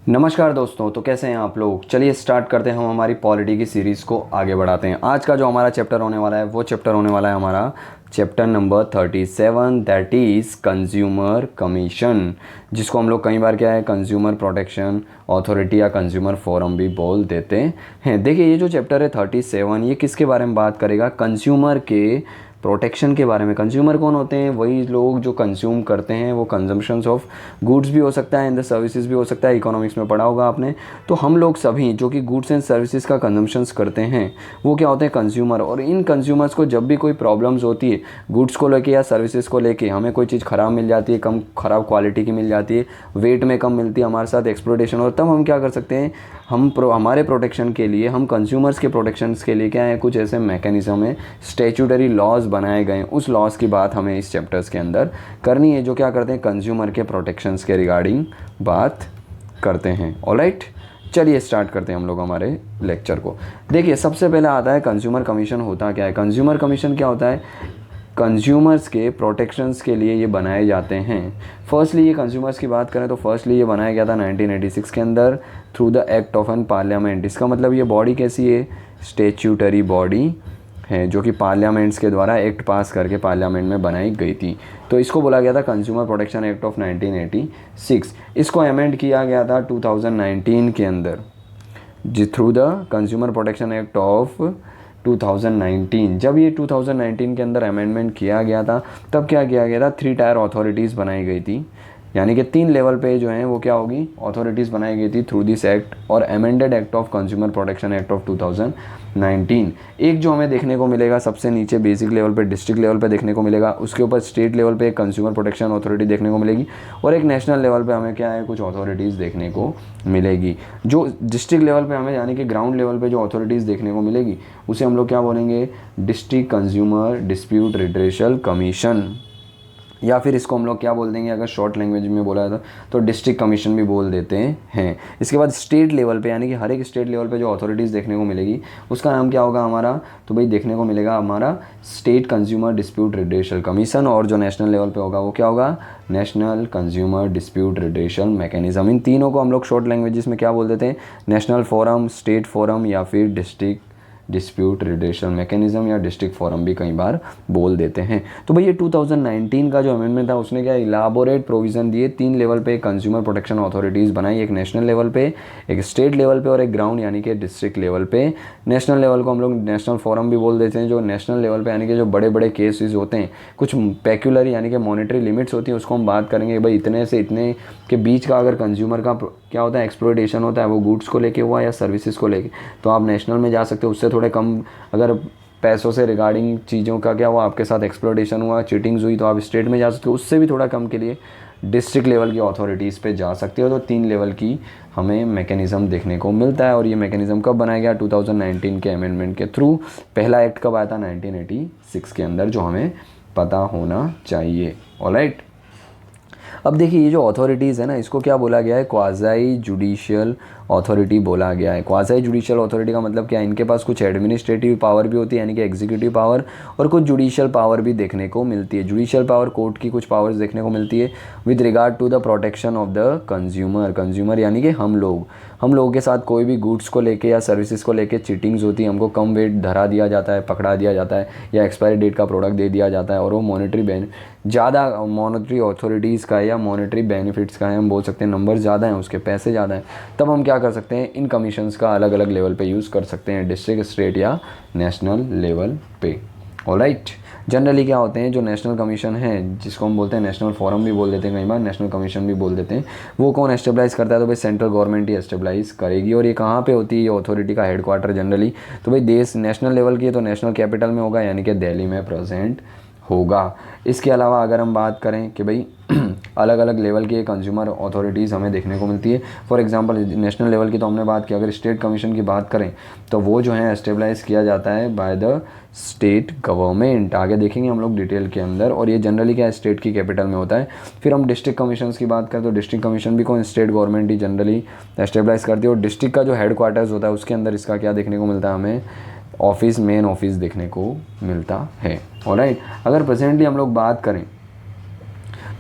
नमस्कार दोस्तों, तो कैसे हैं आप लोग। चलिए स्टार्ट करते हैं हम हमारी पॉलिटी की सीरीज़ को आगे बढ़ाते हैं। आज का जो हमारा चैप्टर होने वाला है वो चैप्टर होने वाला है हमारा chapter number 37, that is consumer commission, जिसको हम लोग कई बार क्या है कंज्यूमर प्रोटेक्शन अथॉरिटी या कंज्यूमर फोरम भी बोल देते हैं। देखिए ये जो चैप्टर है 37 ये किसके बारे में बात करेगा, कंज्यूमर के प्रोटेक्शन के बारे में। कंज्यूमर कौन होते हैं, वही लोग जो कंज्यूम करते हैं, वो कंजम्पशंस ऑफ गुड्स भी हो सकता है एंड द सर्विसेज भी हो सकता है, इकोनॉमिक्स में पढ़ा होगा आपने। तो हम लोग सभी जो कि गुड्स एंड सर्विसेज का कंजम्पशंस करते हैं वो क्या होते हैं, कंज्यूमर। और इन कंज्यूमर्स को जब भी कोई प्रॉब्लम्स होती है गुड्स को लेके या सर्विसेज को लेके, हमें कोई चीज़ ख़राब मिल जाती है, कम ख़राब क्वालिटी की मिल जाती है, वेट में कम मिलती है, हमारे साथ एक्सप्लॉयटेशन, और तब हम क्या कर सकते हैं, हमारे प्रोटेक्शन के लिए, हम कंज्यूमर्स के प्रोटेक्शंस के लिए क्या है, कुछ ऐसे मैकेनिज्म है, स्टैट्यूटरी लॉज बनाए गए हैं। उस लॉज की बात हमें इस चैप्टर्स के अंदर करनी है, जो क्या करते हैं कंज्यूमर के प्रोटेक्शंस के रिगार्डिंग बात करते हैं। ऑलराइट, चलिए स्टार्ट करते हैं हम लोग हमारे लेक्चर को। देखिए सबसे पहले आता है कंज्यूमर कमीशन होता क्या है। कंज्यूमर कमीशन क्या होता है, कंज्यूमर्स के प्रोटेक्शंस के लिए ये बनाए जाते हैं। फर्स्टली ये कंज्यूमर्स की बात करें तो फर्स्टली ये बनाया गया था 1986 के अंदर through the act of an parliament. इसका मतलब ये बॉडी कैसी है, स्टैट्यूटरी बॉडी है, जो कि पार्लियामेंट्स के द्वारा एक्ट पास करके पार्लियामेंट में बनाई गई थी। तो इसको बोला गया था कंज्यूमर प्रोटेक्शन एक्ट ऑफ 1986। इसको अमेंड किया गया था 2019 के अंदर, जी through the consumer protection act of 2019। जब ये 2019 के अंदर अमेंडमेंट किया गया था तब क्या किया गया था, 3 टायर अथॉरिटीज़ बनाई गई थी, यानी कि 3 लेवल पे जो हैं वो क्या होगी, अथॉरिटीज़ बनाई गई थी थ्रू दिस एक्ट और amended act of consumer protection act of 2019। एक जो हमें देखने को मिलेगा सबसे नीचे बेसिक लेवल पे, डिस्ट्रिक्ट लेवल पे देखने को मिलेगा, उसके ऊपर स्टेट लेवल पे एक कंज्यूमर प्रोटेक्शन अथॉरिटी देखने को मिलेगी, और एक नेशनल लेवल पे हमें क्या है कुछ अथॉरिटीज़ देखने को मिलेगी। जो डिस्ट्रिक्ट लेवल पे हमें यानी कि ग्राउंड लेवल पे जो अथॉरिटीज़ देखने को मिलेगी उसे हम लोग क्या बोलेंगे, district consumer dispute redressal commission, या फिर इसको हम लोग क्या बोल देंगे, अगर शॉर्ट लैंग्वेज में बोला जाता तो डिस्ट्रिक्ट कमीशन भी बोल देते हैं। इसके बाद स्टेट लेवल पे यानी कि हर एक स्टेट लेवल पे जो अथॉरिटीज़ देखने को मिलेगी उसका नाम क्या होगा हमारा, तो भाई देखने को मिलेगा हमारा state consumer dispute redressal commission, और जो नेशनल लेवल पे होगा वो क्या होगा, national consumer dispute redressal mechanism. इन तीनों को हम लोग शॉर्ट लैंग्वेजेस में क्या बोल देते हैं, नेशनल फोरम, स्टेट फोरम या फिर डिस्ट्रिक्ट डिस्प्यूट रिड्रेसल मैकेनिज्म या डिस्ट्रिक्ट फोरम भी कई बार बोल देते हैं। तो भाई ये 2019 का जो अमेंडमेंट था उसने क्या इलाबोरेट प्रोविज़न दिए, 3 लेवल पे कंज्यूमर प्रोटेक्शन अथॉरिटीज़ बनाई, एक नेशनल लेवल पे, एक स्टेट लेवल पे और एक ग्राउंड यानी कि डिस्ट्रिक्ट लेवल पे। नेशनल लेवल को हम लोग नेशनल फोरम भी बोल देते हैं। जो नेशनल लेवल पे यानी कि जो बड़े बड़े केसेस होते हैं, कुछ पेक्युलर यानी कि मॉनेटरी लिमिट्स होती हैं, उसको हम बात करेंगे भाई इतने से इतने के बीच का अगर कंज्यूमर का क्या होता है एक्सप्लॉयटेशन होता है, वो गुड्स को लेके हुआ या सर्विसेज को लेके, तो आप नेशनल में जा सकते हो। उससे थोड़े कम अगर पैसों से रिगार्डिंग चीज़ों का क्या हुआ, आपके साथ एक्सप्लॉयटेशन हुआ, चीटिंग्स हुई, तो आप स्टेट में जा सकते हो। उससे भी थोड़ा कम के लिए डिस्ट्रिक्ट लेवल की अथॉरिटीज़ पे जा सकते हो। तो 3 लेवल की हमें मैकेनिज़्म देखने को मिलता है। और ये मैकेनिज़्म कब बनाया गया, 2019 के अमेंडमेंट के थ्रू। पहला एक्ट कब आया था, 1986 के अंदर, जो हमें पता होना चाहिए। ऑलराइट, अब देखिए ये जो अथॉरिटीज़ है ना, इसको क्या बोला गया है, क्वाज़ाई जुडिशियल अथॉरिटी बोला गया है। क्वाज़ाई जुडिशियल अथॉरिटी का मतलब क्या है, इनके पास कुछ एडमिनिस्ट्रेटिव पावर भी होती है यानी कि एग्जीक्यूटिव पावर, और कुछ जुडिशियल पावर भी देखने को मिलती है। जुडिशियल पावर कोर्ट की कुछ पावर्स देखने को मिलती है with regard to the protection of the consumer. Consumer यानी कि हम लोगों के साथ कोई भी गुड्स को लेके या सर्विसेज को लेके चीटिंग्स होती है, हमको कम वेट धरा दिया जाता है, पकड़ा दिया जाता है, या एक्सपायरी डेट का प्रोडक्ट दे दिया जाता है, और वो ज़्यादा मॉनेटरी अथॉरिटीज़ का या मॉनेटरी बेनिफिट्स का है, हम बोल सकते हैं नंबर ज़्यादा हैं, उसके पैसे ज़्यादा हैं, तब हम क्या कर सकते हैं, इन कमीशंस का अलग अलग लेवल पे यूज़ कर सकते हैं, डिस्ट्रिक्ट, स्टेट या नेशनल लेवल पे। ऑलराइट, जनरली क्या होते हैं जो नेशनल कमीशन है, जिसको हम बोलते हैं नेशनल फोरम भी बोल देते हैं, कई बार नेशनल कमीशन भी बोल देते हैं, वो कौन एस्टेब्लाइज करता है, तो भाई सेंट्रल गवर्नमेंट ही एस्टेब्लाइज करेगी। और ये कहाँ पे होती है ये अथॉरिटी का हेडक्वार्टर जनरली, तो भाई देश नेशनल लेवल की है तो नेशनल कैपिटल में होगा यानी कि दिल्ली में प्रेजेंट होगा। इसके अलावा अगर हम बात करें कि भाई अलग अलग लेवल की कंज्यूमर अथॉरिटीज़ हमें देखने को मिलती है। फॉर एग्जांपल नेशनल लेवल की तो हमने बात की, अगर स्टेट कमीशन की बात करें तो वो जो है एस्टेब्लाइज किया जाता है बाय द स्टेट गवर्नमेंट। आगे देखेंगे हम लोग डिटेल के अंदर, और ये जनरली क्या स्टेट की कैपिटल में होता है। फिर हम डिस्ट्रिक्ट कमीशन की बात करें तो डिस्ट्रिक्ट कमीशन भी कौन, स्टेट गवर्नमेंट ही जनरली एस्टेब्लाइज करती है। और डिस्ट्रिक्ट का जो हेड क्वार्टर्स होता है उसके अंदर इसका क्या देखने को मिलता है, हमें ऑफिस, मेन ऑफिस देखने को मिलता है। ऑलराइट, अगर प्रेजेंटली हम लोग बात करें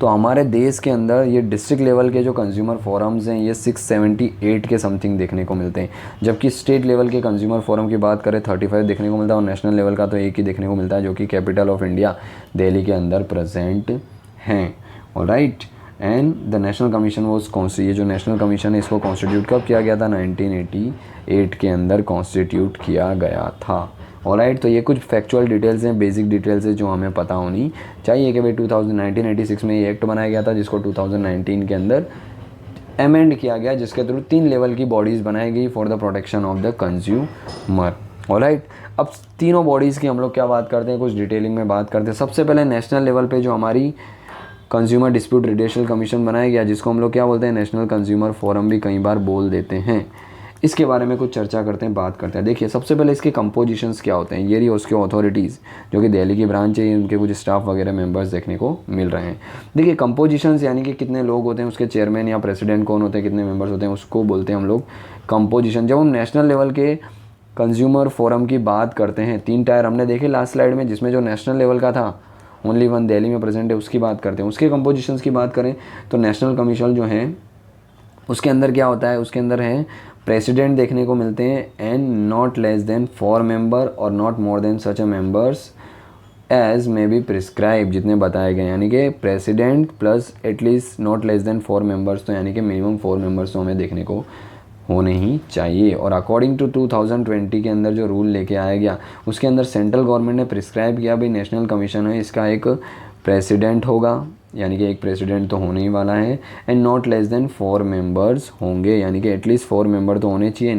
तो हमारे देश के अंदर ये डिस्ट्रिक्ट लेवल के जो कंज्यूमर फोरम्स हैं ये 678 के समथिंग देखने को मिलते हैं, जबकि स्टेट लेवल के कंज्यूमर फोरम की बात करें 35 देखने को मिलता है, और नेशनल लेवल का तो एक ही देखने को मिलता है जो कि कैपिटल ऑफ इंडिया दिल्ली के अंदर प्रेजेंट हैं। Alright, and the national commission was ये जो नेशनल कमीशन है इसको कॉन्स्टिट्यूट कब किया गया था? 1988 के अंदर कॉन्स्टिट्यूट किया गया था। ऑलराइट, तो ये कुछ फैक्चुअल डिटेल्स हैं, बेसिक डिटेल्स है जो हमें पता होनी चाहिए कि भाई 1986 में ये एक्ट बनाया गया था, जिसको 2019 के अंदर अमेंड किया गया, जिसके थ्रू 3 लेवल की बॉडीज़ बनाई गई for the protection of the consumer. Alright, अब तीनों बॉडीज़ की हम लोग क्या बात करते हैं, कुछ डिटेलिंग में बात करते हैं। सबसे पहले नेशनल लेवल पे जो हमारी कंज्यूमर डिस्प्यूट रिड्यूशल कमीशन बनाया गया, जिसको हम लोग क्या बोलते हैं, नेशनल कंज्यूमर फोरम भी कई बार बोल देते हैं। इसके बारे में कुछ चर्चा करते हैं, बात करते हैं। देखिए, सबसे पहले इसके कंपोजिशंस क्या होते हैं, ये रही उसके अथॉरिटीज़ जो कि दिल्ली की ब्रांच है, उनके कुछ स्टाफ वगैरह मेंबर्स देखने को मिल रहे हैं। देखिए, कंपोजिशंस यानी कि कितने लोग होते हैं, उसके चेयरमैन या प्रेसिडेंट कौन होते हैं, कितने मेंबर्स होते हैं, उसको बोलते हैं हम लोग कंपोजिशन। जब हम नेशनल लेवल के कंज्यूमर फोरम की बात करते हैं, 3 टायर हमने देखे लास्ट स्लाइड में, जिसमें जो नेशनल लेवल का था ओनली 1 दिल्ली में प्रेजेंट है, उसकी बात करते हैं। उसके कंपोजिशंस की बात करें तो नेशनल कमीशन जो है उसके अंदर क्या होता है, उसके अंदर है प्रेसिडेंट देखने को मिलते हैं, and not less than 4 member और not more than such a members as may be prescribe, जितने बताए गए, यानी कि president plus at least not less than 4 members, तो यानी कि मिनिमम 4 मेंबर्स तो हमें देखने को होने ही चाहिए। और अकॉर्डिंग टू 2020 के अंदर जो रूल लेके आया गया, उसके अंदर सेंट्रल गवर्नमेंट ने प्रिस्क्राइब किया भाई नेशनल कमीशन है, इसका एक प्रेसिडेंट होगा, यानी कि एक प्रेसिडेंट तो होने ही वाला है, and not less than 4 members होंगे, यानी कि एटलीस्ट 4 मेंबर तो होने चाहिए,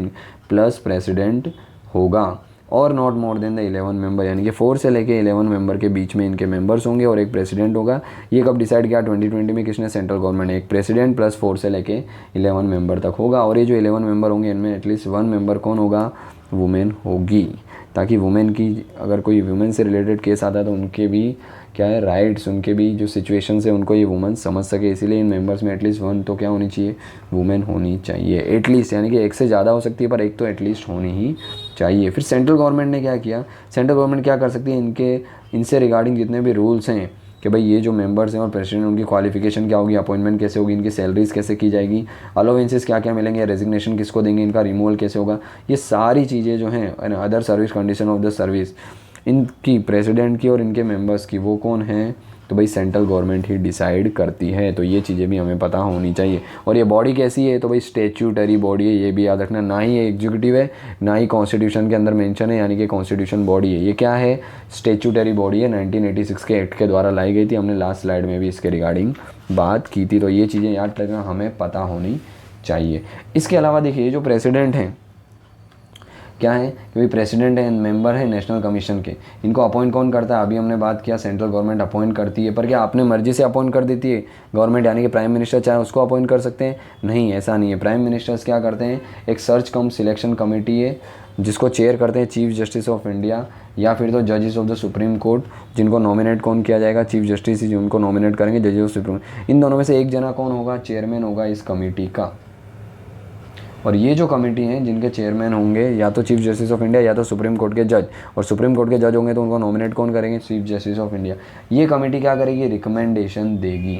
प्लस प्रेसिडेंट होगा, और not more then the 11 member, यानी कि 4 से लेके 11 मेंबर के बीच में इनके मेंबर्स होंगे और एक प्रेसिडेंट होगा। ये कब डिसाइड किया? 2020 में। किसने? सेंट्रल गवर्नमेंट ने। एक प्रेसिडेंट प्लस 4 से लेके 11 मेंबर तक होगा, और ये जो 11 मेंबर होंगे इनमें एटलीस्ट 1 मेंबर कौन होगा? वुमेन होगी, ताकि वुमेन की अगर कोई वुमेन से रिलेटेड केस आता है तो उनके भी क्या है राइट्स, उनके भी जो सिचुएशंस है उनको ये वुमेन समझ सके, इसीलिए इन मेंबर्स में एटलीस्ट 1 तो क्या होनी चाहिए? वुमेन होनी चाहिए एटलीस्ट, यानी कि एक से ज़्यादा हो सकती है पर एक तो एटलीस्ट होनी ही चाहिए। फिर सेंट्रल गवर्नमेंट ने क्या किया? सेंट्रल गवर्नमेंट क्या कर सकती है, इनसे रिगार्डिंग जितने भी रूल्स हैं कि भाई ये जो मेंबर्स हैं और प्रेसिडेंट, उनकी क्वालिफिकेशन क्या होगी, अपॉइंटमेंट कैसे होगी, इनकी सैलरीज कैसे की जाएगी, अलाउंसेस क्या क्या मिलेंगे, रेजिग्नेशन किसको देंगे, इनका रिमूवल कैसे होगा, ये सारी चीज़ें जो हैं, other service condition of the service, इनकी प्रेसिडेंट की और इनके मेंबर्स की, वो कौन है? तो भाई सेंट्रल गवर्नमेंट ही डिसाइड करती है। तो ये चीज़ें भी हमें पता होनी चाहिए। और ये बॉडी कैसी है? तो भाई स्टेच्यूटरी बॉडी है, ये भी याद रखना। ना ही ये एग्जीक्यूटिव है, ना ही कॉन्स्टिट्यूशन के अंदर मेंशन है, यानी कि कॉन्स्टिट्यूशन बॉडी है। ये क्या है? स्टेच्यूटरी बॉडी है, 1986 के एक्ट के द्वारा लाई गई थी। हमने लास्ट स्लाइड में भी इसके रिगार्डिंग बात की थी। तो ये चीज़ें याद रखना हमें पता होनी चाहिए। इसके अलावा देखिए, जो प्रेसिडेंट हैं क्या है कि भाई प्रेसिडेंट है, मेंबर है नेशनल कमीशन के, इनको अपॉइंट कौन करता है? अभी हमने बात किया सेंट्रल गवर्नमेंट अपॉइंट करती है, पर क्या अपने मर्जी से अपॉइंट कर देती है गवर्नमेंट? यानी कि प्राइम मिनिस्टर चाहे उसको अपॉइंट कर सकते हैं? नहीं, ऐसा नहीं है। प्राइम मिनिस्टर्स क्या करते हैं, एक सर्च कम सिलेक्शन कमेटी है जिसको चेयर करते हैं चीफ जस्टिस ऑफ इंडिया या फिर तो जजेस ऑफ द सुप्रीम कोर्ट, जिनको नॉमिनेट कौन किया जाएगा? चीफ जस्टिस ही उनको नॉमिनेट करेंगे, जजेस ऑफ सुप्रीम। इन दोनों में से एक जना कौन होगा? चेयरमैन होगा इस कमेटी का। और ये जो कमेटी हैं जिनके चेयरमैन होंगे या तो चीफ जस्टिस ऑफ इंडिया या तो सुप्रीम कोर्ट के जज, और सुप्रीम कोर्ट के जज होंगे तो उनको नॉमिनेट कौन करेंगे? Chief justice of India. ये कमेटी क्या करेगी? रिकमेंडेशन देगी,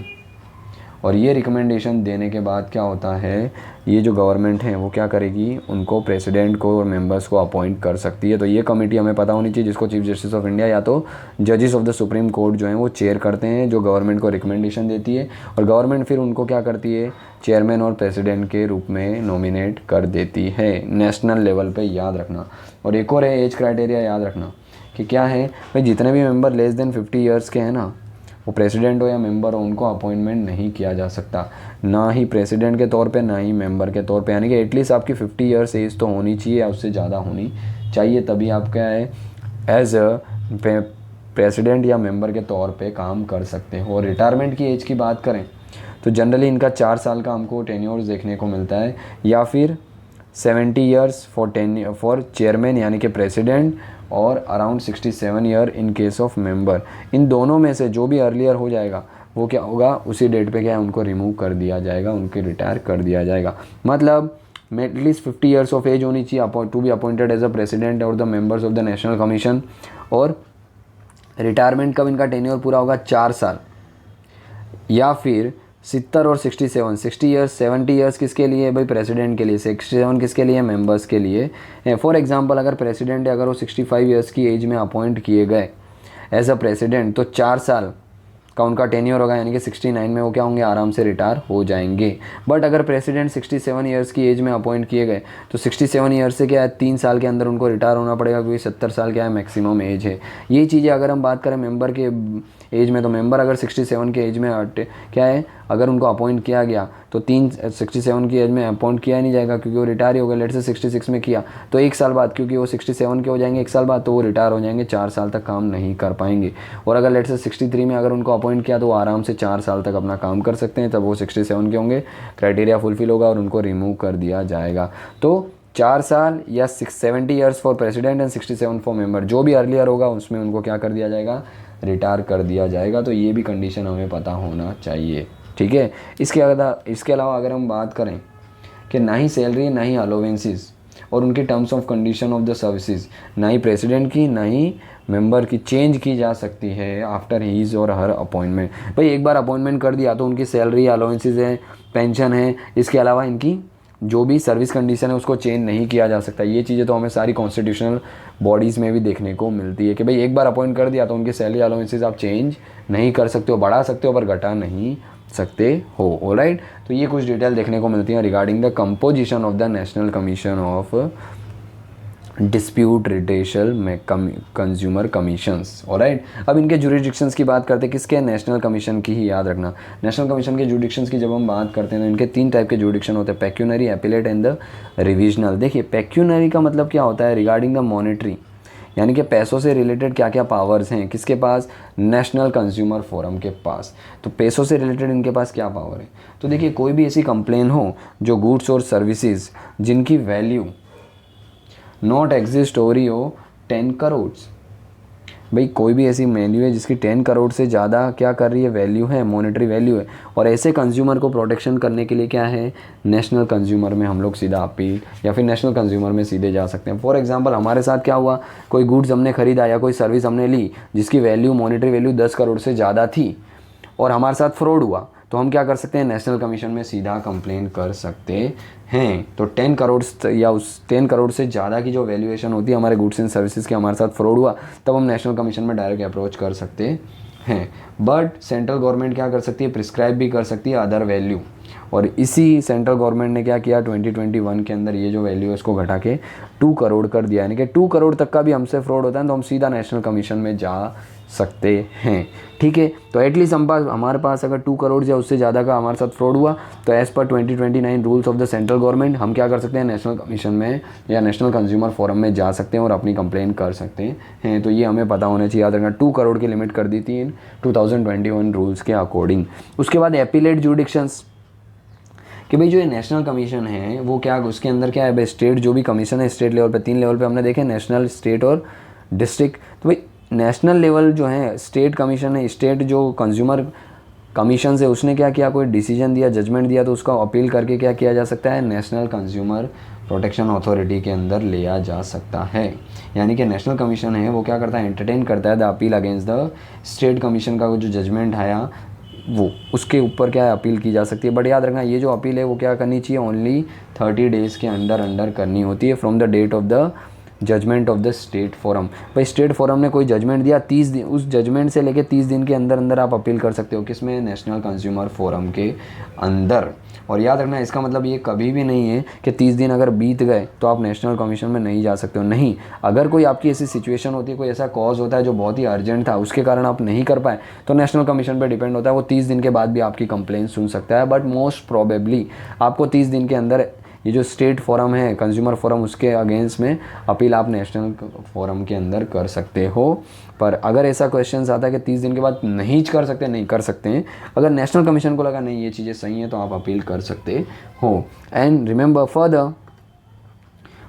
और ये रिकमेंडेशन देने के बाद क्या होता है, ये जो गवर्नमेंट है वो क्या करेगी? उनको प्रेसिडेंट को और मेंबर्स को अपॉइंट कर सकती है। तो ये कमेटी हमें पता होनी चाहिए, जिसको चीफ जस्टिस ऑफ इंडिया या तो जजेस ऑफ द सुप्रीम कोर्ट जो हैं वो चेयर करते हैं, जो गवर्नमेंट को रिकमेंडेशन देती है, और गवर्नमेंट फिर उनको क्या करती है? चेयरमैन और प्रेसिडेंट के रूप में नॉमिनेट कर देती है नेशनल लेवल पर, याद रखना। और एक और है एज क्राइटेरिया, याद रखना कि क्या है भाई, जितने भी मेंबर लेस देन 50 ईयर्स के हैं ना, वो प्रेसिडेंट हो या मेंबर हो, उनको अपॉइंटमेंट नहीं किया जा सकता, ना ही प्रेसिडेंट के तौर पे ना ही मेंबर के तौर पे। यानी कि एटलीस्ट आपकी 50 ईयर्स एज तो होनी चाहिए या उससे ज़्यादा होनी चाहिए, तभी आप क्या है एज अ प्रेसिडेंट या मेंबर के तौर पे काम कर सकते हो। और रिटायरमेंट की एज की बात करें तो जनरली इनका 4 साल का हमको टेन्योर्स देखने को मिलता है, या फिर 70 ईयर्स फॉर चेयरमैन यानी कि प्रेसिडेंट, और around 67 year in case of member. इन दोनों में से जो भी अर्लियर हो जाएगा वो क्या होगा, उसी डेट पे क्या है उनको रिमूव कर दिया जाएगा, उनके रिटायर कर दिया जाएगा। मतलब एटलीस्ट 50 ईयर्स ऑफ एज होनी चाहिए to be appointed as a president और the members of the national commission. और रिटायरमेंट कब इनका टेन्योर पूरा होगा? 4 साल। या फिर 70 और 67, 60 ईयर्स 70 ईयर्स किसके लिए भाई, प्रेसिडेंट के लिए, 67 किसके लिए, मेंबर्स के लिए। फॉर एग्जांपल अगर प्रेसिडेंट है, अगर वो 65 ईयर्स की एज में अपॉइंट किए गए एज अ प्रेसिडेंट, तो 4 साल का उनका टेन्योर होगा, यानी कि 69 में वो क्या होंगे, आराम से रिटायर हो जाएंगे। बट अगर प्रेसिडेंट 67 ईयर्स की एज में अपॉइंट किए गए तो 67 ईयर्स से क्या है, 3 साल के अंदर उनको रिटायर होना पड़ेगा, क्योंकि 70 साल क्या है मैक्सिमम एज है। ये चीज़ें अगर हम बात करें मेंबर के एज में, तो मेंबर अगर 67 के एज में क्या है, अगर उनको अपॉइंट किया गया तो 67 की एज में अपॉइंट किया ही नहीं जाएगा, क्योंकि वो रिटायर ही हो गए। लेट से 66 में किया तो 1 साल बाद, क्योंकि वो 67 के हो जाएंगे 1 साल बाद, तो वो रिटायर हो जाएंगे, 4 साल तक काम नहीं कर पाएंगे। और अगर लेट से 63 में अगर उनको अपॉइंट किया तो वो आराम से 4 साल तक अपना काम कर सकते हैं, तब वो 67 के होंगे, क्राइटेरिया फुलफिल होगा और उनको रिमूव कर दिया जाएगा। तो 4 साल या 70 years for president and 67 for member, जो भी अर्लियर होगा उसमें उनको क्या कर दिया जाएगा, रिटायर कर दिया जाएगा। तो ये भी कंडीशन हमें पता होना चाहिए, ठीक है। इसके अलावा अगर हम बात करें कि ना ही सैलरी ना ही अलोवेंसेस और उनकी terms of condition of the services, ना ही प्रेसिडेंट की ना ही मेंबर की चेंज की जा सकती है आफ्टर हीज और हर अपॉइंटमेंट। भाई एक बार अपॉइंटमेंट कर दिया तो उनकी सैलरी, अलोवेंसेज है, पेंशन है, इसके अलावा इनकी जो भी सर्विस कंडीशन है उसको चेंज नहीं किया जा सकता। ये चीज़ें तो हमें सारी कॉन्स्टिट्यूशनल बॉडीज़ में भी देखने को मिलती है कि भाई एक बार अपॉइंट कर दिया तो उनकी सैलरी अलाउंसेस आप चेंज नहीं कर सकते हो, बढ़ा सकते हो पर घटा नहीं सकते हो। ऑलराइट, तो ये कुछ डिटेल देखने को मिलती है regarding the composition of the national commission of dispute redressal consumer commissions. Alright, अब इनके जुरिडिक्शंस की बात करते हैं, किसके, नेशनल कमीशन की ही याद रखना। नेशनल कमीशन के जुरिडिक्शंस की जब हम बात करते हैं तो इनके 3 टाइप के जुरिडिक्शन होते हैं, pecuniary, appellate and the revisional. देखिए पेक्यूनरी का मतलब क्या होता है, रिगार्डिंग द मॉनेटरी, यानी कि पैसों से रिलेटेड क्या क्या पावर्स हैं किसके पास, नेशनल कंज्यूमर फोरम के पास। तो पैसों से रिलेटेड इनके पास क्या पावर है, तो देखिए कोई भी ऐसी कंप्लेन हो जो गुड्स और सर्विसेज जिनकी वैल्यू नॉट एग्जिस्ट हो रही हो 10 करोड़, भाई कोई भी ऐसी वैल्यू है जिसकी 10 करोड़ से ज़्यादा क्या कर रही है, वैल्यू है, मॉनेटरी वैल्यू है, और ऐसे कंज्यूमर को प्रोटेक्शन करने के लिए क्या है, नेशनल कंज्यूमर में हम लोग सीधा अपील या फिर नेशनल कंज्यूमर में सीधे जा सकते हैं। फॉर एग्जांपल हमारे साथ क्या हुआ, कोई गुड्स हमने खरीदा या कोई सर्विस हमने ली जिसकी वैल्यू, मॉनेटरी वैल्यू 10 करोड़ से ज़्यादा थी और हमारे साथ फ्रॉड हुआ, तो हम क्या कर सकते हैं, नेशनल कमीशन में सीधा कंप्लेन कर सकते हैं। तो 10 करोड़ या उस 10 करोड़ से ज़्यादा की जो वैल्यूएशन होती है हमारे गुड्स एंड सर्विसेज के, हमारे साथ फ्रॉड हुआ, तब हम नेशनल कमीशन में डायरेक्ट अप्रोच कर सकते हैं। बट सेंट्रल गवर्नमेंट क्या कर सकती है, प्रिस्क्राइब भी कर सकती है अदर वैल्यू, और इसी सेंट्रल गवर्नमेंट ने क्या किया 2021 के अंदर ये जो वैल्यू है इसको घटा के 2 करोड़ कर दिया, यानी कि 2 करोड़ तक का भी हमसे फ्रॉड होता है तो हम सीधा नेशनल कमीशन में जा सकते हैं, ठीक है। तो एटलीस्ट हमारे पास अगर 2 करोड़ या उससे ज़्यादा का हमारे साथ फ्रॉड हुआ तो as per 2029 rules of the central government हम क्या कर सकते हैं, नेशनल कमीशन में या नेशनल कंज्यूमर फोरम में जा सकते हैं और अपनी कंप्लेन कर सकते हैं। तो ये हमें पता होना चाहिए, याद रखना 2 करोड़ की लिमिट कर दी थी इन 2021 रूल्स के अकॉर्डिंग। उसके बाद एपीलेट जुडिक्शंस, कि भाई जो ये नेशनल कमीशन है वो क्या, उसके अंदर क्या है भाई, स्टेट जो भी कमीशन है स्टेट लेवल पे 3 लेवल पे हमने देखे, नेशनल, स्टेट और डिस्ट्रिक्ट। तो भाई नेशनल लेवल जो है स्टेट कमीशन है, स्टेट जो कंज्यूमर कमीशन से उसने क्या किया, कोई डिसीजन दिया, जजमेंट दिया, तो उसका अपील करके क्या किया जा सकता है, नेशनल कंज्यूमर प्रोटेक्शन अथॉरिटी के अंदर लिया जा सकता है। यानी कि नेशनल कमीशन है वो क्या करता है, एंटरटेन करता है the appeal against the state commission का जो जजमेंट आया वो उसके ऊपर क्या है अपील की जा सकती है। बट याद रखना ये जो अपील है वो क्या करनी चाहिए, ओनली 30 डेज़ के अंदर करनी होती है from the date of the judgement of the state forum. भाई स्टेट फोरम ने कोई जजमेंट दिया 30 दिन, उस जजमेंट से लेके 30 दिन के अंदर आप अपील कर सकते हो, किसमें, नेशनल कंज्यूमर फोरम के अंदर। और याद रखना इसका मतलब ये कभी भी नहीं है कि 30 दिन अगर बीत गए तो आप नेशनल कमीशन में नहीं जा सकते हो, नहीं। अगर कोई आपकी ऐसी सिचुएशन होती है, कोई ऐसा कॉज होता है जो बहुत ही अर्जेंट था, उसके कारण आप नहीं कर पाए, तो नेशनल कमीशन पे डिपेंड होता है, वो 30 दिन के बाद भी आपकी कंप्लेंट सुन सकता है। बट मोस्ट प्रोबेबली आपको 30 दिन के अंदर ये जो स्टेट फोरम है, कंज्यूमर फोरम, उसके अगेंस्ट में अपील आप नेशनल फोरम के अंदर कर सकते हो। पर अगर ऐसा क्वेश्चन आता है कि 30 दिन के बाद नहीं कर सकते, नहीं कर सकते हैं, अगर नेशनल कमीशन को लगा नहीं ये चीज़ें सही हैं तो आप अपील कर सकते हो। एंड रिमेंबर फर्दर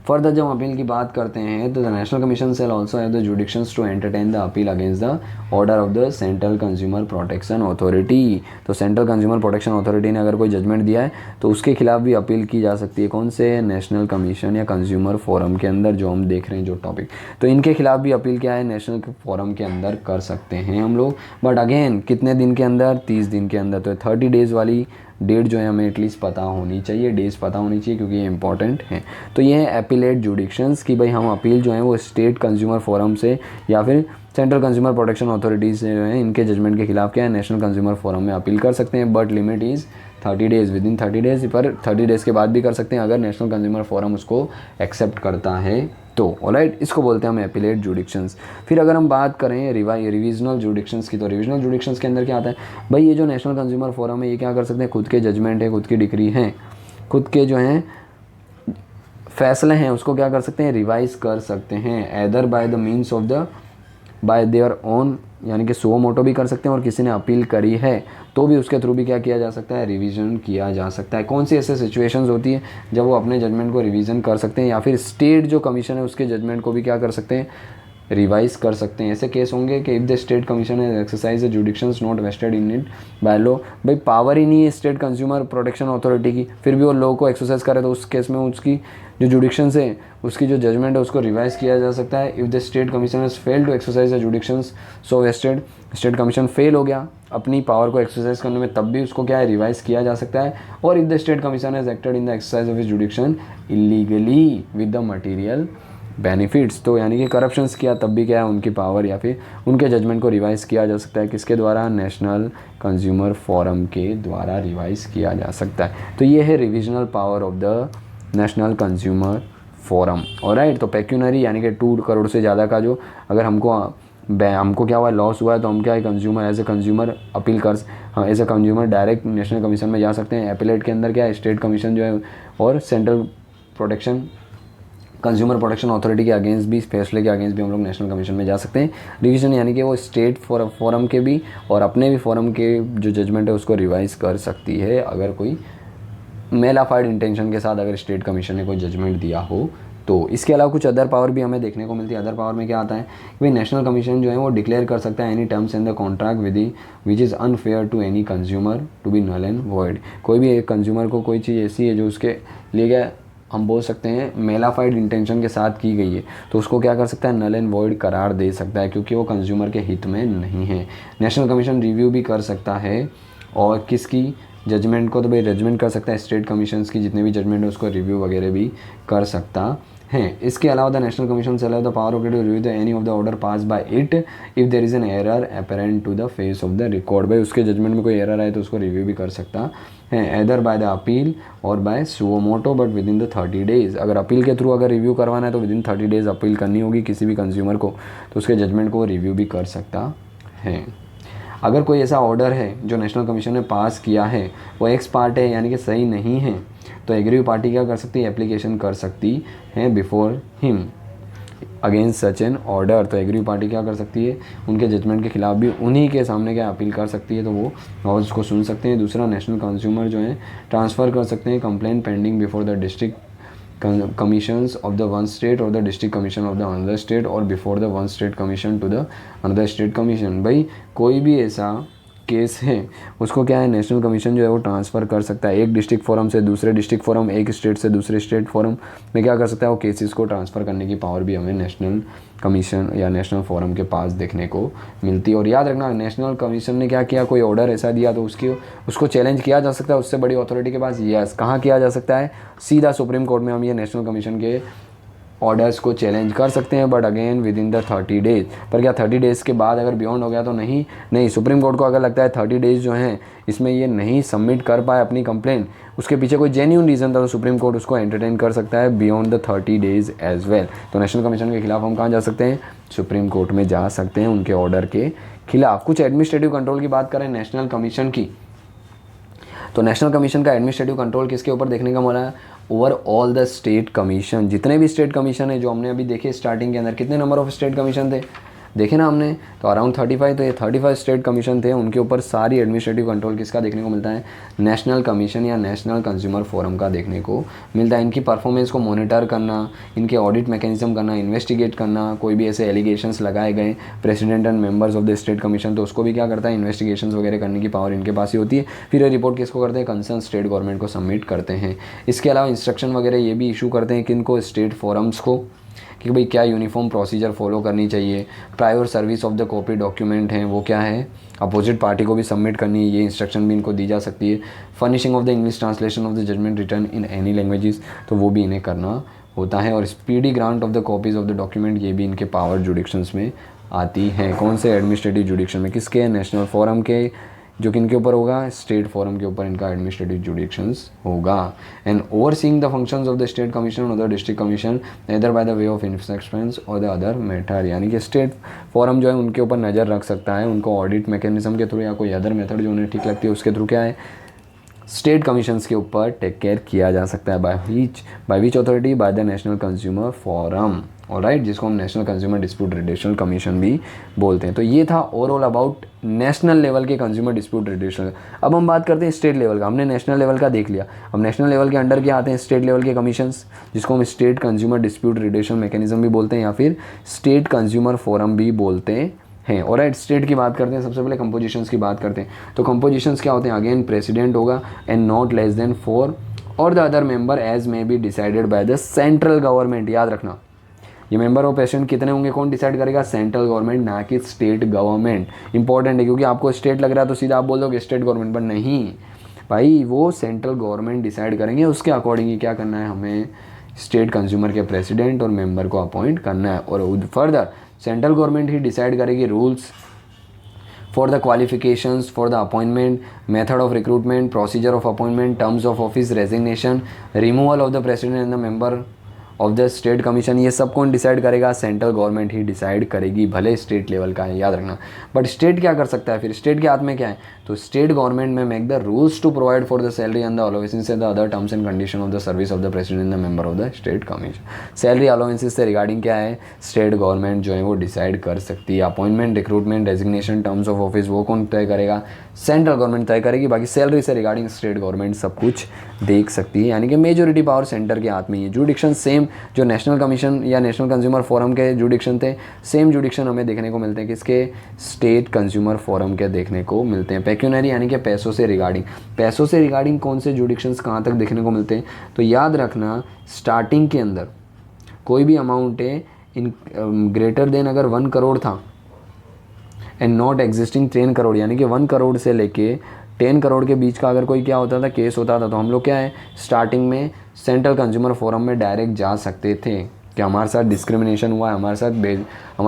फर्दर जब अपील की बात करते हैं तो the national commission shall also have the jurisdictions to entertain the appeal against the order of the central consumer protection authority. तो सेंट्रल कंज्यूमर प्रोटेक्शन अथॉरिटी ने अगर कोई जजमेंट दिया है तो उसके खिलाफ भी अपील की जा सकती है। कौन से? नेशनल कमीशन या कंज्यूमर फोरम के अंदर, जो हम देख रहे हैं जो टॉपिक, तो इनके खिलाफ भी अपील क्या है? नेशनल फोरम के अंदर कर सकते हैं हम लोग। बट अगेन कितने दिन के अंदर? 30 दिन के अंदर। तो 30 डेज़ वाली डेट जो है हमें एटलीस्ट पता होनी चाहिए, डेज पता होनी चाहिए, क्योंकि ये इंपॉर्टेंट है। तो ये है एपिलेट जुडिक्शंस कि भाई हम अपील जो है वो स्टेट कंज्यूमर फोरम से या फिर सेंट्रल कंज्यूमर प्रोटेक्शन अथॉरिटीज़ से जो है इनके जजमेंट के खिलाफ क्या है? नेशनल कंज्यूमर फोरम में अपील कर सकते हैं। But limit is 30 days, with in 30 days, पर 30 डेज़ के बाद भी कर सकते हैं अगर नेशनल कंज्यूमर फोरम उसको एक्सेप्ट करता है तो। ऑलराइट, इसको बोलते हैं हम एपिलेट जुडिक्शंस। फिर अगर हम बात करें रिविजनल जुडिक्शंस की, तो रिविजनल जुडिक्शंस के अंदर क्या आता है? भाई ये जो नेशनल कंज्यूमर फोरम है ये क्या कर सकते हैं? खुद के जजमेंट है, खुद की डिक्री हैं, खुद के जो हैं फैसले हैं, उसको क्या कर सकते हैं? रिवाइज कर सकते हैं। Either by the means of the by their own, यानी कि सो मोटो भी कर सकते हैं, और किसी ने अपील करी है तो भी उसके थ्रू भी क्या किया जा सकता है? रिवीजन किया जा सकता है। कौन सी ऐसे सिचुएशंस होती है जब वो अपने जजमेंट को रिवीजन कर सकते हैं, या फिर स्टेट जो कमीशन है उसके जजमेंट को भी क्या कर सकते हैं? रिवाइज कर सकते हैं। ऐसे केस होंगे कि इफ़ द स्टेट कमीशन है exercise the jurisdictions not vested in it by law. भाई पावर ही नहीं है स्टेट कंज्यूमर प्रोटेक्शन अथॉरिटी की, फिर भी वो लॉ को एक्सरसाइज करे तो उस केस में उसकी जो जुडिक्शंस है, उसकी जो जजमेंट है उसको रिवाइज किया जा सकता है। If the state commission has failed to exercise the jurisdictions so vested, state commission fail हो गया अपनी पावर को एक्सरसाइज करने में, तब भी उसको क्या है? रिवाइज किया जा सकता है। और if the state commission has acted in the exercise of his जुडिक्शन illegally with the material benefits, तो यानी कि करप्शंस किया तब भी क्या है? उनकी पावर या फिर उनके जजमेंट को रिवाइज किया जा सकता है। किसके द्वारा? नेशनल कंज्यूमर फोरम के द्वारा रिवाइज किया जा सकता है। तो ये है revisional power of the national consumer forum. Alright, तो पेक्यूनरी यानी कि 2 करोड़ से ज़्यादा का जो अगर हमको क्या हुआ? लॉस हुआ है, तो हम क्या है? Consumer as a consumer appeal कर, हाँ as a consumer direct national commission में जा सकते हैं। एपिलेट के अंदर क्या है? स्टेट कमीशन जो है और सेंट्रल कंज्यूमर प्रोटेक्शन अथॉरिटी के अगेंस्ट भी, फैसले के अगेंस्ट भी हम लोग नेशनल कमीशन में जा सकते हैं। रिवीजन यानी कि वो स्टेट फोरम के भी और अपने भी फोरम के जो जजमेंट है उसको रिवाइज कर सकती है अगर कोई मेलाफाइड इंटेंशन के साथ अगर स्टेट कमीशन ने कोई जजमेंट दिया हो तो। इसके अलावा कुछ अदर पावर भी हमें देखने को मिलती है। अदर पावर में क्या आता है कि भाई नेशनल कमीशन जो है वो डिक्लेयर कर सकता है any terms in the contract which is unfair to any consumer to be null and void. कोई भी एक कंज्यूमर को कोई चीज़ ऐसी है जो उसके लिए क्या हम बोल सकते हैं मेलाफाइड इंटेंशन के साथ की गई है, तो उसको क्या कर सकता है? नल एंड वॉइड करार दे सकता है, क्योंकि वो कंज्यूमर के हित में नहीं है। नेशनल कमीशन रिव्यू भी कर सकता है, और किसकी? जजमेंट को तो भाई जजमेंट कर सकता है, स्टेट कमीशंस की जितने भी जजमेंट है उसको रिव्यू वगैरह भी कर सकता है। इसके अलावा द नेशनल कमीशन से the power of to review the any of the order pass by it if there is an error apparent to the face of the record. भाई उसके जजमेंट में कोई एरर आए तो उसको रिव्यू भी कर सकता है, एदर बाय द अपील और by suo motu, but within the 30 days. अगर अपील के थ्रू अगर रिव्यू करवाना है तो विद इन 30 डेज अपील करनी होगी किसी भी कंज्यूमर को, तो उसके जजमेंट को रिव्यू भी कर सकता है। अगर कोई ऐसा ऑर्डर है जो नेशनल कमीशन ने पास किया है वो एक्स पार्ट है यानी कि सही नहीं है, तो एग्रीव पार्टी क्या कर सकती है? एप्लीकेशन कर सकती है before him against such an order. तो एग्रीव पार्टी क्या कर सकती है? उनके जजमेंट के खिलाफ भी उन्हीं के सामने क्या अपील कर सकती है, तो वो और उसको सुन सकते हैं। दूसरा, नेशनल कंज्यूमर जो है ट्रांसफ़र कर सकते हैं complaint pending before the district commissions of the one state or the district commission of the another state or before the one state commission to the another state commission। भाई कोई भी ऐसा case है उसको क्या है? नेशनल कमीशन जो है वो ट्रांसफ़र कर सकता है, एक डिस्ट्रिक्ट फोरम से दूसरे डिस्ट्रिक्ट फोरम, एक स्टेट से दूसरे स्टेट फोरम में क्या कर सकता है? वो केसेस को ट्रांसफ़र करने की पावर भी हमें नेशनल कमीशन या नेशनल फोरम के पास देखने को मिलती है। और याद रखना, नेशनल कमीशन ने क्या किया? कोई ऑर्डर ऐसा दिया तो उसको चैलेंज किया जा सकता है उससे बड़ी अथॉरिटी के पास। यस, कहाँ किया जा सकता है? सीधा सुप्रीम कोर्ट में हम ये नेशनल कमीशन के ऑर्डर्स को चैलेंज कर सकते हैं, but again with in the 30 days. पर क्या 30 डेज़ के बाद अगर बियॉन्ड हो गया तो नहीं सुप्रीम कोर्ट को अगर लगता है 30 डेज़ जो हैं इसमें ये नहीं सबमिट कर पाए अपनी कंप्लेंट, उसके पीछे कोई जेन्युइन रीज़न था, तो सुप्रीम कोर्ट उसको एंटरटेन कर सकता है beyond the 30 days as well. तो नेशनल कमीशन के खिलाफ हम कहाँ जा सकते हैं? सुप्रीम कोर्ट में जा सकते हैं उनके ऑर्डर के खिलाफ। कुछ एडमिनिस्ट्रेटिव कंट्रोल की बात करें नेशनल कमीशन की, तो नेशनल कमीशन का एडमिनिस्ट्रेटिव कंट्रोल किसके ऊपर देखने का मिला है? Over all the state commission. जितने भी स्टेट कमीशन है जो हमने अभी देखे स्टार्टिंग के अंदर, कितने नंबर ऑफ स्टेट कमीशन थे? देखे ना हमने, तो अराउंड 35, तो ये 35 स्टेट कमीशन थे, उनके ऊपर सारी एडमिनिस्ट्रेटिव कंट्रोल किसका देखने को मिलता है, नेशनल कमीशन या नेशनल कंज्यूमर फोरम का देखने को मिलता है। इनकी परफॉर्मेंस को मॉनिटर करना, इनके ऑडिट मैकेनिज्म करना, इन्वेस्टिगेट करना, कोई भी ऐसे एलिगेशंस लगाए गए president and members of the state commission, तो उसको भी क्या करता है, इन्वेस्टिगेशंस वगैरह करने की पावर इनके पास ही होती है। फिर ये रिपोर्ट किसको करते हैं, कंसर्न स्टेट गवर्नमेंट को सबमिट करते हैं। इसके अलावा इंस्ट्रक्शन वगैरह ये भी इशू करते हैं किनको, स्टेट फोरम्स को, कि भाई क्या यूनिफॉर्म प्रोसीजर फॉलो करनी चाहिए, prior service of the copy document हैं वो क्या है, अपोजिट पार्टी को भी सबमिट करनी है, ये इंस्ट्रक्शन भी इनको दी जा सकती है। Furnishing of the English translation of the judgement written in any languages, तो वो भी इन्हें करना होता है। और speedy grant of the copies of the document, ये भी इनके पावर जुडिक्शंस में आती हैं। कौन से, एडमिनिस्ट्रेटिव जुडिक्शन में, किसके, नेशनल फोरम के, जो कि इनके ऊपर होगा, स्टेट फोरम के ऊपर इनका एडमिनिस्ट्रेटिव जुडिक्शंस होगा। And overseeing the functions of the state commission और द डिस्ट्रिक्ट कमीशन इधर by the way of inspections और द अदर मेथड, यानी कि स्टेट फोरम जो है उनके ऊपर नज़र रख सकता है, उनको ऑडिट मैकेनिज्म के थ्रू या कोई अदर मेथड जो उन्हें ठीक लगती है उसके थ्रू क्या है, स्टेट कमीशंस के ऊपर टेक केयर किया जा सकता है। By which authority, by the national consumer forum, alright, जिसको हम नेशनल कंज्यूमर डिस्प्यूट रिड्यूशल कमीशन भी बोलते हैं। तो ये था ओवरऑल अबाउट नेशनल लेवल के कंज्यूमर डिस्प्यूट रिड्यूशल। अब हम बात करते हैं स्टेट लेवल का। हमने नेशनल लेवल का देख लिया, अब नेशनल लेवल के अंडर क्या आते हैं, स्टेट लेवल के कमीशंस, जिसको हम स्टेट कंज्यूमर डिस्प्यूट रिड्यूशल मैकेनिज्म भी बोलते हैं या फिर स्टेट कंज्यूमर फोरम भी बोलते हैं। ऑलराइट, स्टेट की बात करते हैं, सबसे पहले कंपोजिशंस की बात करते हैं। तो कंपोजिशंस क्या होते हैं, अगेन प्रेसिडेंट होगा एंड नॉट लेस देन 4 और the other member as may be decided by the central government. याद रखना, ये मेंबर ऑफ प्रेसिडेंट कितने होंगे, कौन डिसाइड करेगा, सेंट्रल गवर्नमेंट, ना कि स्टेट गवर्नमेंट। इंपॉर्टेंट है, क्योंकि आपको स्टेट लग रहा है तो सीधा आप बोल दोगे स्टेट गवर्नमेंट, पर नहीं भाई, वो सेंट्रल गवर्नमेंट डिसाइड करेंगे, उसके अकॉर्डिंग ही क्या करना है, हमें स्टेट कंज्यूमर के प्रेसिडेंट और मेंबर को अपॉइंट करना है। और फर्दर सेंट्रल गवर्नमेंट ही डिसाइड करेगी rules for the qualifications for the appointment, method of recruitment, procedure of appointment, terms of office, resignation, removal of the president and the member of the state commission. ये सब कौन decide करेगा, central government ही decide करेगी, भले state level का है, याद रखना। बट स्टेट क्या कर सकता है, फिर स्टेट के हाथ में क्या है, तो state government may make the rules to provide for the salary and the allowances and the other terms and conditions of the service of the president and the member of the state commission. Salary allowances से regarding क्या है, state government जो है वो decide कर सकती है। Appointment, recruitment, designation, terms of office वो कौन तय करेगा, सेंट्रल गवर्नमेंट तय करेगी। बाकी सैलरी से रिगार्डिंग स्टेट गवर्नमेंट सब कुछ देख सकती है, यानी कि मेजोरिटी पावर सेंटर के हाथ में ही है। जुडिक्शन सेम जो नेशनल कमीशन या नेशनल कंज्यूमर फोरम के जुडिक्शन थे, सेम जुडिक्शन हमें देखने को मिलते हैं किसके, स्टेट कंज्यूमर फोरम के देखने को मिलते हैं। पेक्यूनरी यानी कि पैसों से रिगार्डिंग कौन से जुडिक्शंस कहाँ तक देखने को मिलते हैं, तो याद रखना स्टार्टिंग के अंदर कोई भी अमाउंट है इन ग्रेटर देन अगर 1 करोड़ था एंड नॉट एग्जिस्टिंग 10 करोड़, यानी कि 1 करोड़ से लेके 10 करोड़ के बीच का अगर कोई क्या होता था, केस होता था, तो हम लोग क्या है स्टार्टिंग में सेंट्रल कंज्यूमर फोरम में डायरेक्ट जा सकते थे कि हमारे साथ डिस्क्रिमिनेशन हुआ है, हमारे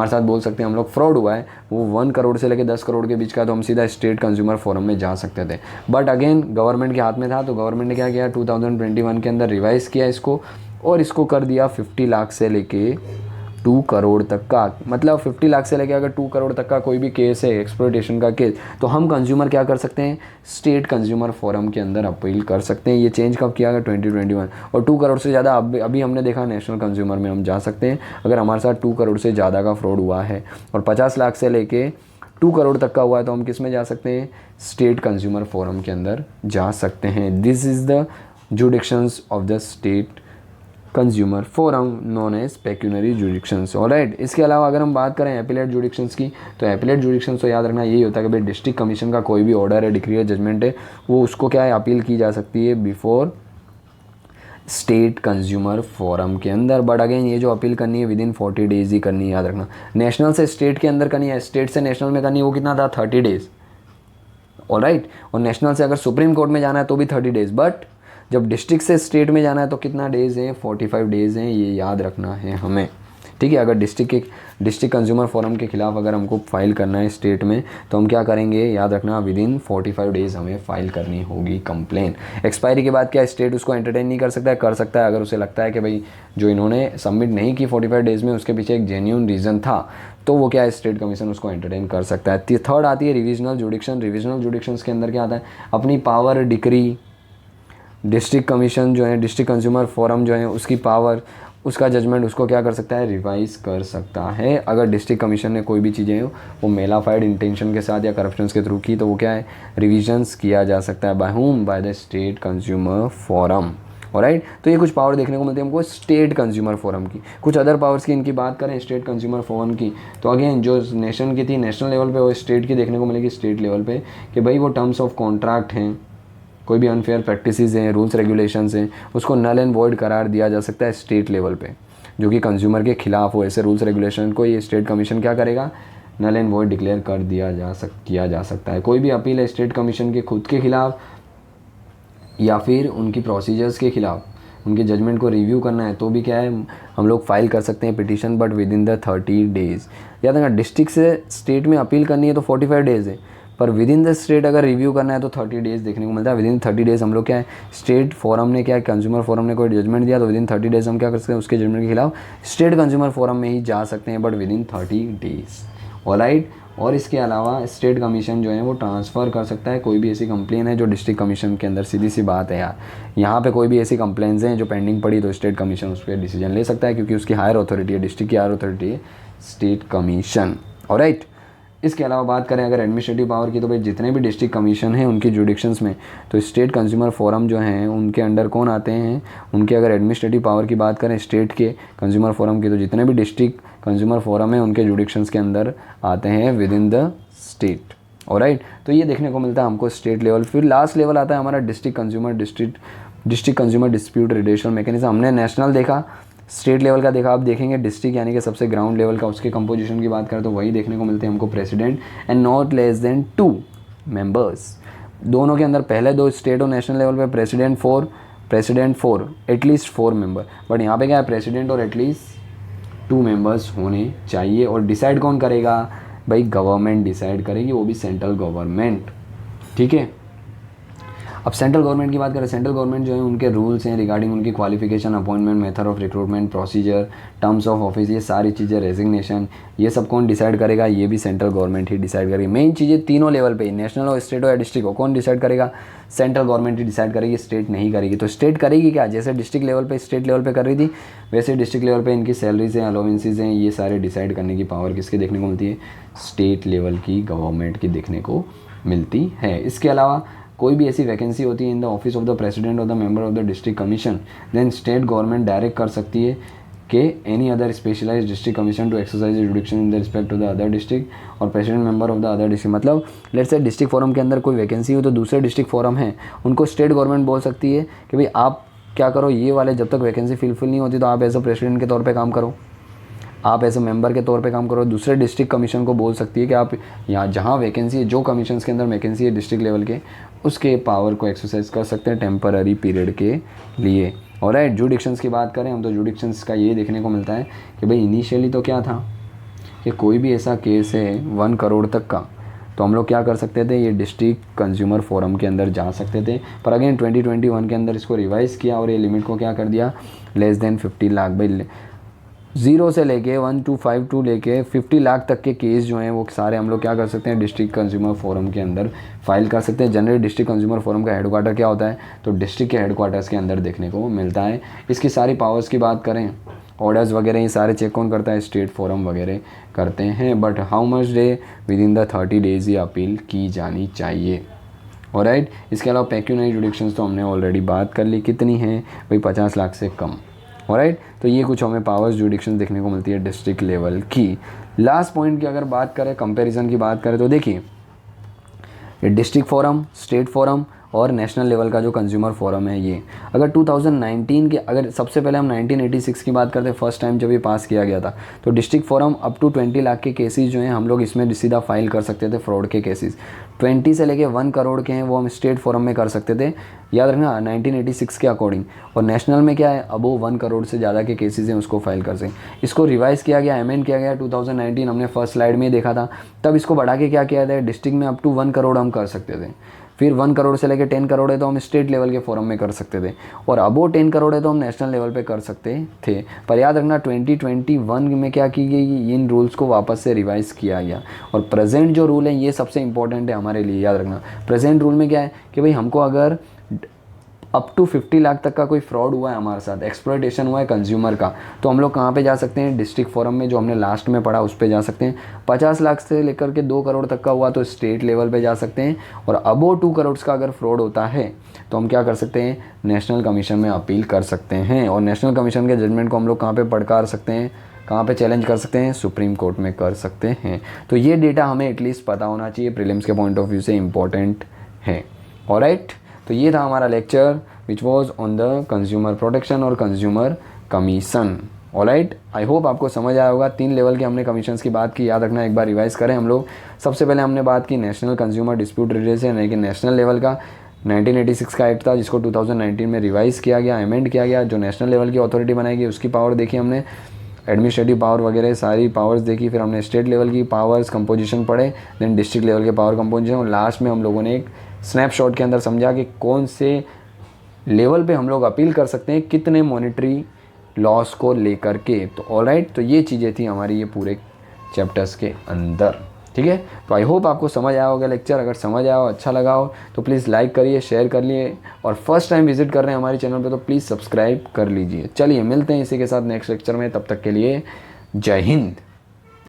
साथ बोल सकते हैं हम लोग फ्रॉड हुआ है, वो 1 करोड़ से लेके 10 करोड़ के बीच का, तो हम सीधा स्टेट कंज्यूमर फोरम में जा सकते थे। बट अगेन गवर्नमेंट के हाथ में था, तो गवर्नमेंट ने क्या किया, 2021 के अंदर रिवाइज़ किया इसको और इसको कर दिया 50 लाख से लेके 2 करोड़ तक का। मतलब 50 लाख से लेके अगर 2 करोड़ तक का कोई भी केस है, एक्सप्लॉयटेशन का केस, तो हम कंज्यूमर क्या कर सकते हैं, स्टेट कंज्यूमर फोरम के अंदर अपील कर सकते हैं। ये चेंज कब किया गया, 2021। और 2 करोड़ से ज़्यादा अभी हमने देखा नेशनल कंज्यूमर में हम जा सकते हैं अगर हमारे साथ 2 करोड़ से ज़्यादा का फ्रॉड हुआ है, और 50 लाख से लेके 2 करोड़ तक का हुआ है तो हम किस में जा सकते हैं, स्टेट कंज्यूमर फोरम के अंदर जा सकते हैं। This is the jurisdictions of the state consumer forum non as pecuniary jurisdictions. Alright, इसके अलावा अगर हम बात करें एपिलेट जुडिक्शंस की, तो एपिलेट जुडिक्शंस तो याद रखना यही होता है कि भाई डिस्ट्रिक्ट कमीशन का कोई भी ऑर्डर है, डिक्री है, जजमेंट है, वो उसको क्या है अपील की जा सकती है बिफोर स्टेट कंज्यूमर फोरम के अंदर। बट अगेन ये जो अपील करनी है विद इन 40 डेज ही करनी है, याद रखना। नेशनल से स्टेट के अंदर करनी है, स्टेट से नेशनल में करनी है, वो कितना था 30 डेज। ऑलराइट, और नेशनल से अगर सुप्रीम कोर्ट में जाना है तो भी 30 डेज, बट जब डिस्ट्रिक्ट से स्टेट में जाना है तो कितना डेज़ हैं, 45 डेज़ हैं, ये याद रखना है हमें। ठीक है, अगर डिस्ट्रिक्ट कंज्यूमर फोरम के खिलाफ अगर हमको फाइल करना है स्टेट में, तो हम क्या करेंगे, याद रखना विद इन 45 डेज़ हमें फाइल करनी होगी कंप्लेन। एक्सपायरी के बाद क्या स्टेट उसको एंटरटेन नहीं कर सकता है, कर सकता है अगर उसे लगता है कि भाई जो इन्होंने सबमिट नहीं की 45 डेज़ में उसके पीछे एक जेन्युइन रीज़न था, तो वो क्या है स्टेट कमीशन उसको एंटरटेन कर सकता है। थर्ड आती है रिविजनल जुडिक्शन। रिविजनल जुडिक्शंस के अंदर क्या आता है, अपनी पावर डिक्री, डिस्ट्रिक्ट कमीशन जो है, डिस्ट्रिक्ट कंज्यूमर फोरम जो है उसकी पावर, उसका जजमेंट उसको क्या कर सकता है, रिवाइज कर सकता है। अगर डिस्ट्रिक्ट कमीशन ने कोई भी चीज़ें वो मेलाफाइड इंटेंशन के साथ या करप्शन के थ्रू की तो वो क्या है, रिविजन्स किया जा सकता है। By home, by the state consumer forum. Alright, तो ये कुछ पावर देखने को मिलती है हमको स्टेट कंज्यूमर फोरम की। कुछ अदर पावर्स की इनकी बात करें स्टेट कंज्यूमर फोरम की, तो अगेन जो नेशन की थी नेशनल लेवल पे, वो स्टेट की देखने को मिलेगी स्टेट लेवल पे, कि भाई वो टर्म्स ऑफ कॉन्ट्रैक्ट हैं, कोई भी अनफेयर प्रैक्टिसेस हैं, रूल्स रेगुलेशंस हैं, उसको नल एंड वॉइड करार दिया जा सकता है स्टेट लेवल पे, जो कि कंज्यूमर के खिलाफ हो ऐसे रूल्स रेगुलेशन को ये स्टेट कमीशन क्या करेगा, नल एंड वॉइड डिक्लेयर कर किया जा सकता है। कोई भी अपील है स्टेट कमीशन के खुद के खिलाफ या फिर उनकी प्रोसीजर्स के खिलाफ, उनके जजमेंट को रिव्यू करना है तो भी क्या है, हम लोग फाइल कर सकते हैं petition, but within the 30 days. याद रखना, डिस्ट्रिक्ट से स्टेट में अपील करनी है तो 45 डेज़ है, पर विद इन द स्टेट अगर रिव्यू करना है तो 30 डेज़ देखने को मिलता है। विद इन 30 डेज़ हम लोग क्या है, स्टेट फोरम ने क्या है, कंज्यूमर फोरम ने कोई जजमेंट दिया तो विद इन 30 डेज़ हम क्या कर सकते हैं, उसके जजमेंट के खिलाफ स्टेट कंज्यूमर फोरम में ही जा सकते हैं, but with in 30 days. Alright, और इसके अलावा स्टेट कमीशन जो है वो ट्रांसफ़र कर सकता है कोई भी ऐसी कंप्लेन है जो डिस्ट्रिक्ट कमीशन के अंदर, सीधी सी बात है यार, यहाँ पे कोई भी ऐसी कंप्लेंट्स हैं जो पेंडिंग पड़ी तो स्टेट कमीशन उस पर डिसीजन ले सकता है, क्योंकि उसकी हायर अथॉरिटी है, डिस्ट्रिक्ट की हायर अथॉरिटी है स्टेट कमीशन। ऑलराइट, इसके अलावा बात करें अगर एडमिनिस्ट्रेटिव पावर की, तो भाई जितने भी डिस्ट्रिक्ट कमीशन हैं उनकी जुडिक्शंस में, तो स्टेट कंज्यूमर फोरम जो हैं उनके अंडर कौन आते हैं, उनके अगर एडमिनिस्ट्रेटिव पावर की बात करें स्टेट के कंज्यूमर फोरम की, तो जितने भी डिस्ट्रिक्ट कंज्यूमर फोरम है उनके जुडिक्शंस के अंदर आते हैं with in the state. Alright, तो ये देखने को मिलता है हमको स्टेट लेवल। फिर लास्ट लेवल आता है हमारा डिस्ट्रिक्ट कंज्यूमर डिस्प्यूट रिड्यूशल मैकेनिज्म। हमने नेशनल देखा, स्टेट लेवल का देखा, आप देखेंगे डिस्ट्रिक्ट यानी कि सबसे ग्राउंड लेवल का, उसके कंपोजिशन की बात करें तो वही देखने को मिलते हैं हमको, president and not less then 2 members. दोनों के अंदर पहले दो स्टेट और नेशनल लेवल पे प्रेसिडेंट 4 एटलीस्ट 4 मेंबर, बट यहाँ पे क्या है, प्रेसिडेंट और एटलीस्ट 2 मेंबर्स होने चाहिए। और डिसाइड कौन करेगा, भाई गवर्नमेंट डिसाइड करेगी, वो भी सेंट्रल गवर्नमेंट। ठीक है, अब सेंट्रल गवर्नमेंट की बात करें, सेंट्रल गवर्नमेंट जो है उनके रूल्स हैं रिगार्डिंग उनकी qualification, appointment, method of recruitment, procedure, terms of office, ये सारी चीज़ें, रेजिग्नेशन, ये सब कौन डिसाइड करेगा, ये भी सेंट्रल गवर्नमेंट ही डिसाइड करेगी। मेन चीज़ें तीनों लेवल पे, नेशनल हो, स्टेट हो या डिस्ट्रिक्ट हो, कौन डिसाइड करेगा, सेंट्रल गवर्नमेंट ही डिसाइड करेगी, स्टेट नहीं करेगी। तो स्टेट करेगी क्या, जैसे डिस्ट्रिक्ट लेवल पे स्टेट लेवल पे कर रही थी, वैसे डिस्ट्रिक्ट लेवल पे इनकी सैलरीज हैं, अलाउंसेज हैं, ये सारे डिसाइड करने की पावर किसके देखने को मिलती है, स्टेट लेवल की गवर्नमेंट की देखने को मिलती है। इसके अलावा कोई भी ऐसी वैकेंसी होती है in the office of the president और the member of the district commission, then state government direct कर सकती है कि any other specialised district commission to exercise jurisdiction in the respect to the other district और president member of the other district. मतलब let's say district forum के अंदर कोई vacancy हो तो दूसरे डिस्ट्रिक्ट फोरम है उनको स्टेट गवर्नमेंट बोल सकती है कि भाई आप क्या करो, ये वाले जब तक वैकेंसी फिलफिल नहीं होती तो आप एज अ प्रेसिडेंट के तौर पर काम करो, आप ऐसे मेंबर के तौर पे काम करो। दूसरे डिस्ट्रिक्ट कमीशन को बोल सकती है कि आप यहाँ जहाँ वैकेंसी है, जो कमीशंस के अंदर वैकेंसी है डिस्ट्रिक्ट लेवल के, उसके पावर को एक्सरसाइज कर सकते हैं टेम्पररी पीरियड के लिए। और राइट, जुडिक्शंस की बात करें हम तो जुडिक्शंस का ये देखने को मिलता है कि भाई इनिशियली तो क्या था कि कोई भी ऐसा केस है 1 करोड़ तक का तो हम लोग क्या कर सकते थे, ये डिस्ट्रिक्ट कंज्यूमर फोरम के अंदर जा सकते थे। पर अगेन 2021 के अंदर इसको रिवाइज़ किया और ये लिमिट को क्या कर दिया, लेस देन 50 लाख। भाई 0 से लेके 1 to 5 टू लेके 50 लाख तक के केस जो हैं वो सारे हम लोग क्या कर सकते हैं, डिस्ट्रिक्ट कंज्यूमर फोरम के अंदर फाइल कर सकते हैं। जनरली डिस्ट्रिक्ट कंज्यूमर फोरम का हेडक्वार्टर क्या होता है, तो डिस्ट्रिक्ट के हेडक्वार्टर्स के अंदर देखने को मिलता है। इसकी सारी पावर्स की बात करें, ऑर्डर्स वगैरह ये सारे चेक कौन करता है, स्टेट फोरम वगैरह करते हैं। But how much day, with in the 30 days ये अपील की जानी चाहिए। ऑलराइट, इसके अलावा पेक्यूनरी जुडिक्शंस तो हमने ऑलरेडी बात कर ली, कितनी हैं भाई, 50 लाख से कम। ऑलराइट, तो ये कुछ हमें पावर्स जुडिक्शन देखने को मिलती है डिस्ट्रिक्ट लेवल की। लास्ट पॉइंट की अगर बात करें, कंपैरिजन की बात करें तो देखिए ये डिस्ट्रिक्ट फोरम, स्टेट फोरम और नेशनल लेवल का जो कंज्यूमर फोरम है, ये अगर 2019 के, अगर सबसे पहले हम 1986 की बात करते हैं, फर्स्ट टाइम जब ये पास किया गया था, तो district forum up to 20 lakh के केसेस जो हैं हम लोग इसमें सीधा फाइल कर सकते थे, फ्रॉड के केसेस। 20 से लेके 1 करोड़ के हैं वो हम स्टेट फोरम में कर सकते थे, याद रखना 1986 के अकॉर्डिंग। और नेशनल में क्या है, अब वो 1 करोड़ से ज़्यादा के केसेस हैं उसको फाइल कर सकें। इसको रिवाइज़ किया गया, अमेंड किया गया 2019, हमने फर्स्ट स्लाइड में देखा था। तब इसको बढ़ा के क्या किया था, डिस्ट्रिक्ट में अप टू 1 करोड़ हम कर सकते थे। फिर 1 करोड़ से लेकर 10 करोड़ है तो हम स्टेट लेवल के फोरम में कर सकते थे, और अबो 10 करोड़ है तो हम नेशनल लेवल पे कर सकते थे। पर याद रखना 2021 में क्या की गई, इन रूल्स को वापस से रिवाइज़ किया गया। और प्रेजेंट जो रूल है ये सबसे इंपॉर्टेंट है हमारे लिए, याद रखना। प्रेजेंट रूल में क्या है कि भाई हमको अगर अप टू 50 लाख तक का कोई फ्रॉड हुआ है हमारे साथ, एक्सप्लॉयटेशन हुआ है कंज्यूमर का, तो हम लोग कहाँ पे जा सकते हैं, डिस्ट्रिक्ट फोरम में जो हमने लास्ट में पढ़ा उस पे जा सकते हैं। 50 लाख से लेकर के 2 करोड़ तक का हुआ तो स्टेट लेवल पे जा सकते हैं, और अबोव 2 करोड़ का अगर फ्रॉड होता है तो हम क्या कर सकते हैं, नेशनल कमीशन में अपील कर सकते हैं, और नेशनल कमीशन के जजमेंट को हम लोग कहाँ पर पड़कार सकते हैं, कहाँ पे चैलेंज कर सकते हैं, सुप्रीम कोर्ट में कर सकते हैं। तो ये डेटा हमें एटलीस्ट पता होना चाहिए, प्रीलिम्स के पॉइंट ऑफ व्यू से इम्पॉर्टेंट है। ऑलराइट, तो ये था हमारा lecture which was on the consumer protection और consumer commission. Alright, I hope आपको समझ आया होगा। 3 लेवल के हमने कमीशंस की बात की, याद रखना, एक बार रिवाइज करें हम लोग। सबसे पहले हमने बात की नेशनल कंज्यूमर डिस्प्यूट रेडिएशन, यानी कि नेशनल लेवल का 1986 का एक्ट था जिसको 2019 में रिवाइज़ किया गया, अमेंड किया गया। जो नेशनल लेवल की अथॉरिटी बनाएगी उसकी पावर देखी हमने, एडमिनिस्ट्रेटिव पावर वगैरह सारी पावर्स देखी। फिर हमने स्टेट लेवल की पावर्स कंपोजिशन पढ़े, देन डिस्ट्रिक्ट लेवल के पावर कंपोजिशन, और लास्ट में हम लोगों ने एक स्नैपशॉट के अंदर समझा कि कौन से लेवल पे हम लोग अपील कर सकते हैं, कितने मॉनिटरी लॉस को लेकर के। तो ऑलराइट, तो ये चीज़ें थी हमारी ये पूरे चैप्टर्स के अंदर। ठीक है, तो आई होप आपको समझ आया होगा लेक्चर। अगर समझ आया हो, अच्छा लगा हो तो प्लीज़ लाइक करिए, शेयर कर लिए, और फर्स्ट टाइम विजिट कर रहे हैं हमारे चैनल पे तो प्लीज़ सब्सक्राइब कर लीजिए। चलिए मिलते हैं इसी के साथ नेक्स्ट लेक्चर में, तब तक के लिए जय हिंद।